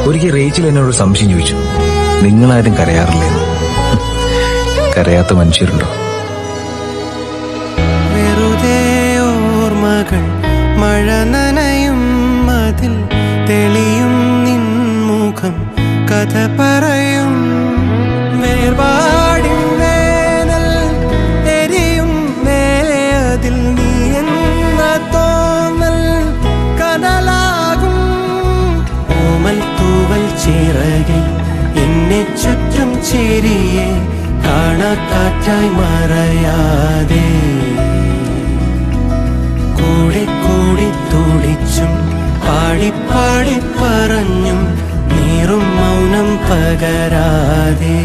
ഒരിക്കൽ റേച്ചൽ എന്നോട് സംശയം ചോദിച്ചു, നിങ്ങളാരും കരയാറില്ലെന്ന്. കരയാത്ത മനുഷ്യരുണ്ടോ? വെറുതെ ഓർമ്മകൾ മഴ നനയും, അതിൽ തെളിയും നിൻമുഖം കഥ പറയും. വേർപാടിൻ വേനൽ എരിയും മേലെ, അതിൽ നീ എന്ന തോന്നൽ കനലാകും. ഓമൽ തൂവൽ ചിറകിൽ എന്നെ ചുറ്റും ചിരിയെ കാണാക്കാറ്റായി മറയാതെ. കൂടെ കൂടി തുടിച്ചും പാടി പാടി പറഞ്ഞും നീറും മൗനം പകരാതെ.